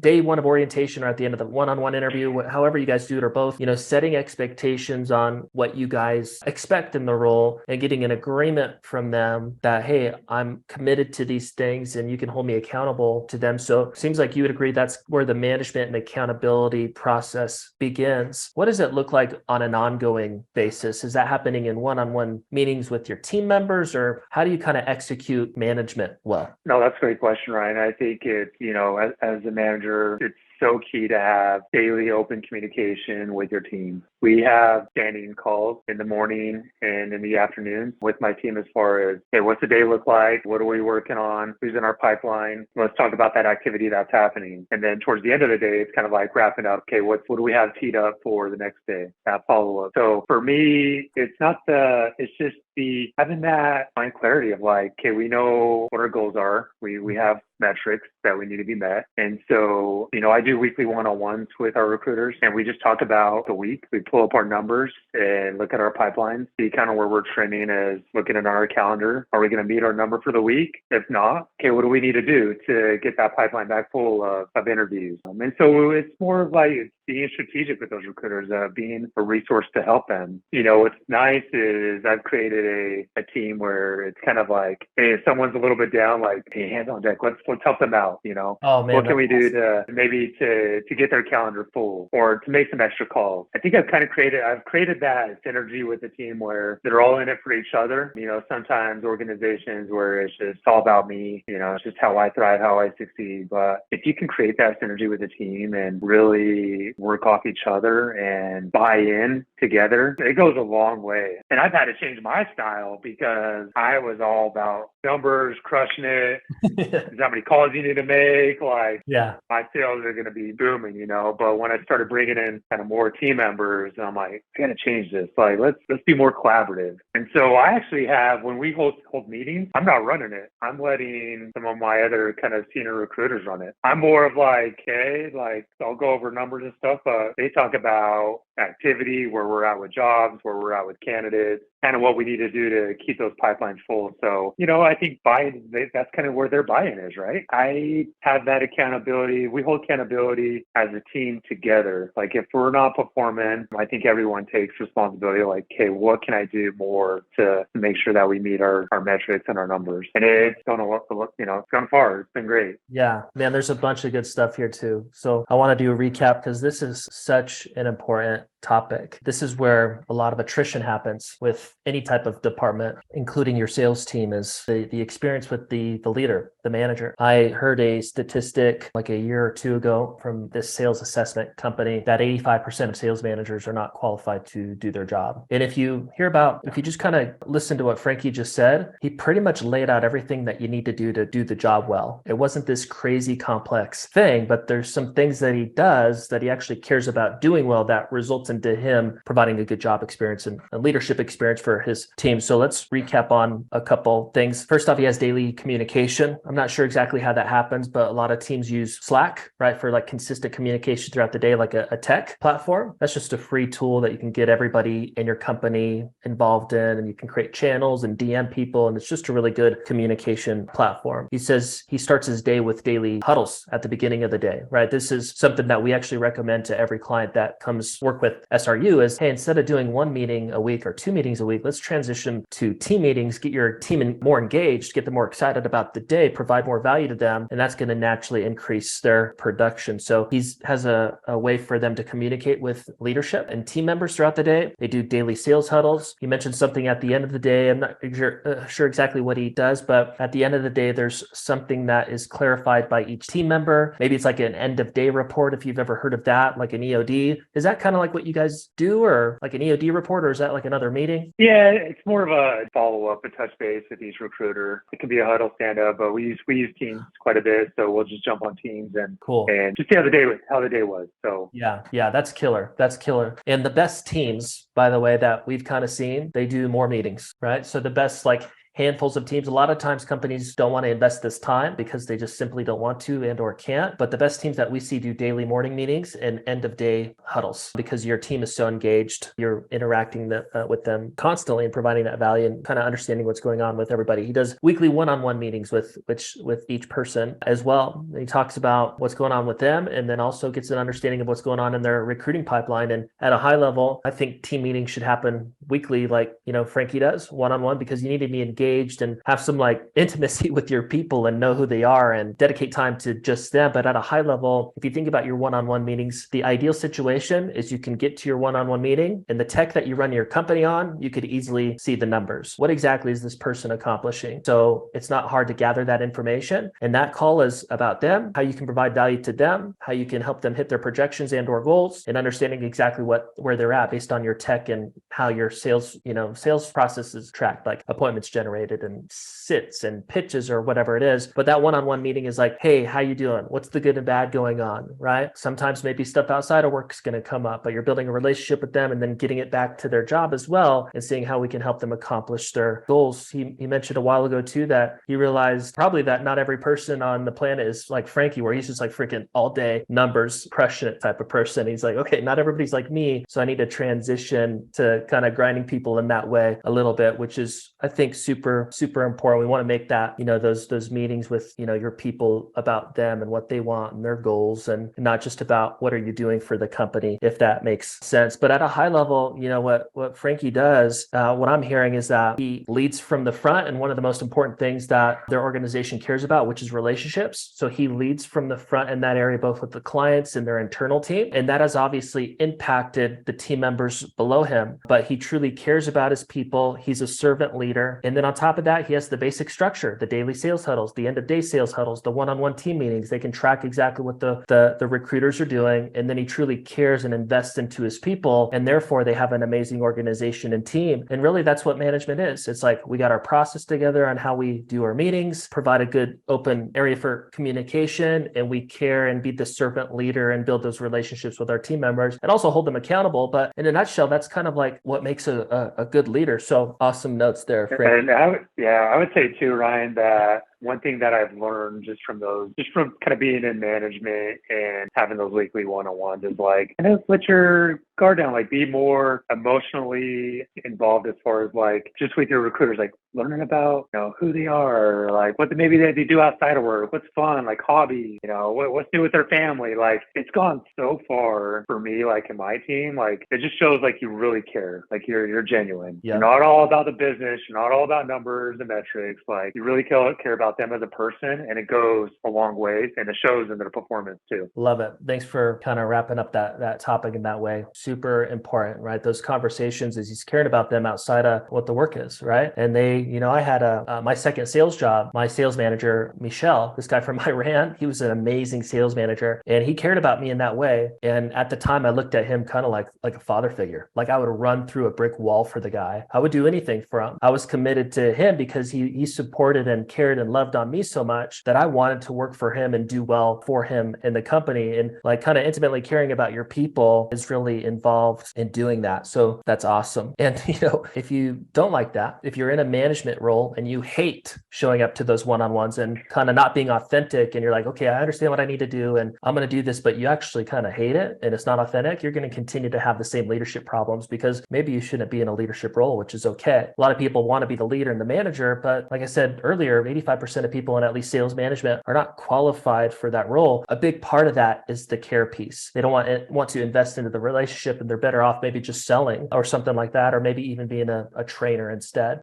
day one of orientation or at the end of the one-on-one interview, however you guys do it or both, setting expectations on what you guys expect in the role and getting an agreement from them that, hey, I'm committed to these things and you can hold me accountable to them. So it seems like you would agree that's where the management and accountability process begins. What does it look like on an ongoing basis? Is that happening in one-on-one meetings with your team members, or how do you kind of execute management well? No, that's a great question, Ryan. I think it's, as a manager, it's so key to have daily open communication with your team. We have standing calls in the morning and in the afternoon with my team as far as, hey, what's the day look like? What are we working on? Who's in our pipeline? Let's talk about that activity that's happening. And then towards the end of the day, it's kind of like wrapping up, okay, what do we have teed up for the next day? That follow-up. So for me, it's just having that mind clarity of like, okay, we know what our goals are. We have metrics that we need to be met. And so, I do weekly one-on-ones with our recruiters, and we just talk about the week. We pull up our numbers and look at our pipelines, see kind of where we're trending as looking at our calendar. Are we going to meet our number for the week? If not, okay, what do we need to do to get that pipeline back full of interviews? And so it's more of like being strategic with those recruiters, being a resource to help them. What's nice is I've created a team where it's kind of like, hey, if someone's a little bit down, like, hey, hands on deck, let's help them out. Oh man, what can we do to maybe to get their calendar full or to make some extra calls? I think I've created that synergy with the team where they're all in it for each other. Sometimes organizations where it's just all about me, it's just how I thrive, how I succeed. But if you can create that synergy with the team and really work off each other and buy in together, it goes a long way. And I've had to change my style because I was all about numbers, crushing it. There's how many calls you need to make. Like, yeah, my sales are going to be booming, But when I started bringing in kind of more team members, I'm like, I got to change this. Like, let's be more collaborative. And so I actually have, when we hold meetings, I'm not running it. I'm letting some of my other kind of senior recruiters run it. I'm more of like, hey, like I'll go over numbers and stuff, but they talk about activity, where we're at with jobs, where we're at with candidates, kind of what we need to do to keep those pipelines full. So, I think that's kind of where their buy-in is, right? I have that accountability. We hold accountability as a team together. Like if we're not performing, I think everyone takes responsibility. Like, okay, what can I do more to make sure that we meet our metrics and our numbers? And it's gone far. It's been great. Yeah, man, there's a bunch of good stuff here too. So I want to do a recap because this is such an important topic. This is where a lot of attrition happens with any type of department, including your sales team, is the experience with the leader, the manager. I heard a statistic like a year or two ago from this sales assessment company that 85% of sales managers are not qualified to do their job. And if you just kind of listen to what Frankie just said, he pretty much laid out everything that you need to do the job well. It wasn't this crazy complex thing, but there's some things that he does that he actually cares about doing well that results into him providing a good job experience and a leadership experience for his team. So let's recap on a couple things. First off, he has daily communication. I'm not sure exactly how that happens, but a lot of teams use Slack, right, for like consistent communication throughout the day, like a tech platform. That's just a free tool that you can get everybody in your company involved in, and you can create channels and DM people, and it's just a really good communication platform. He says he starts his day with daily huddles at the beginning of the day, right? This is something that we actually recommend to every client that comes work with SRU is, hey, instead of doing one meeting a week or two meetings a week, let's transition to team meetings, get your team more engaged, get them more excited about the day, provide more value to them, and that's going to naturally increase their production. So he has a way for them to communicate with leadership and team members throughout the day. They do daily sales huddles. He mentioned something at the end of the day. I'm not sure exactly what he does, but at the end of the day, there's something that is clarified by each team member. Maybe it's like an end of day report, if you've ever heard of that, like an EOD. Is that kind of like what you guys do, or like an EOD report, or is that like another meeting? Yeah, it's more of a follow-up, a touch base with each recruiter. It can be a huddle stand-up, but we use Teams quite a bit, so we'll just jump on Teams and cool and just see how the day was. So yeah, that's killer. And the best teams, by the way, that we've kind of seen, they do more meetings, right? So the best like handfuls of teams. A lot of times companies don't want to invest this time because they just simply don't want to and or can't. But the best teams that we see do daily morning meetings and end of day huddles because your team is so engaged. You're interacting with them constantly and providing that value and kind of understanding what's going on with everybody. He does weekly one-on-one meetings with each person as well. And he talks about what's going on with them and then also gets an understanding of what's going on in their recruiting pipeline. And at a high level, I think team meetings should happen weekly, like, Frankie does, one-on-one, because you need to be engaged and have some like intimacy with your people and know who they are and dedicate time to just them. But at a high level, if you think about your one-on-one meetings, the ideal situation is you can get to your one-on-one meeting and the tech that you run your company on, you could easily see the numbers. What exactly is this person accomplishing? So it's not hard to gather that information. And that call is about them, how you can provide value to them, how you can help them hit their projections and or goals, and understanding exactly where they're at based on your tech and how your sales process is tracked, like appointments generated and sits and pitches or whatever it is. But that one-on-one meeting is like, hey, how you doing? What's the good and bad going on, right? Sometimes maybe stuff outside of work is going to come up, but you're building a relationship with them and then getting it back to their job as well and seeing how we can help them accomplish their goals. He mentioned a while ago too that he realized probably that not every person on the planet is like Frankie, where he's just like freaking all day numbers, crushing it type of person. He's like, okay, not everybody's like me. So I need to transition to kind of grinding people in that way a little bit, which is, I think, super, super important. We want to make that, those meetings with, your people about them and what they want and their goals, and not just about what are you doing for the company, if that makes sense. But at a high level, what Frankie does, what I'm hearing is that he leads from the front, and one of the most important things that their organization cares about, which is relationships. So he leads from the front in that area, both with the clients and their internal team. And that has obviously impacted the team members below him, but he truly cares about his people. He's a servant leader. And then on top of that, he has the basic structure, the daily sales huddles, the end of day sales huddles, the one-on-one team meetings. They can track exactly what the recruiters are doing. And then he truly cares and invests into his people. And therefore they have an amazing organization and team. And really that's what management is. It's like, we got our process together on how we do our meetings, provide a good open area for communication, and we care and be the servant leader and build those relationships with our team members and also hold them accountable. But in a nutshell, that's kind of like what makes a good leader. So awesome notes there, Frank. And I would say too, Ryan, that one thing that I've learned just from kind of being in management and having those weekly one-on-ones is like, kind of let your guard down, like be more emotionally involved as far as like just with your recruiters, like learning about, who they are, like what maybe they do outside of work, what's fun, like hobby, what's new with their family. Like it's gone so far for me, like in my team, like it just shows like you really care, like you're genuine. Yeah. You're not all about the business, you're not all about numbers and metrics, like you really care about them as a person, and it goes a long way and it shows in their performance too. Love it. Thanks for kind of wrapping up that topic in that way. Super important, right? Those conversations as he's caring about them outside of what the work is, right? And I had my second sales job, my sales manager, Michelle, this guy from Iran, he was an amazing sales manager and he cared about me in that way. And at the time I looked at him kind of like a father figure. Like I would run through a brick wall for the guy. I would do anything for him. I was committed to him because he supported and cared and loved on me so much that I wanted to work for him and do well for him in the company. And like kind of intimately caring about your people is really involved in doing that. So that's awesome. And if you don't like that, if you're in a management role and you hate showing up to those one-on-ones and kind of not being authentic, and you're like, okay, I understand what I need to do and I'm going to do this, but you actually kind of hate it and it's not authentic, you're going to continue to have the same leadership problems because maybe you shouldn't be in a leadership role, which is okay. A lot of people want to be the leader and the manager, but like I said earlier, 85% of people in at least sales management are not qualified for that role. A big part of that is the care piece. They don't want to invest into the relationship, and they're better off maybe just selling or something like that, or maybe even being a trainer instead.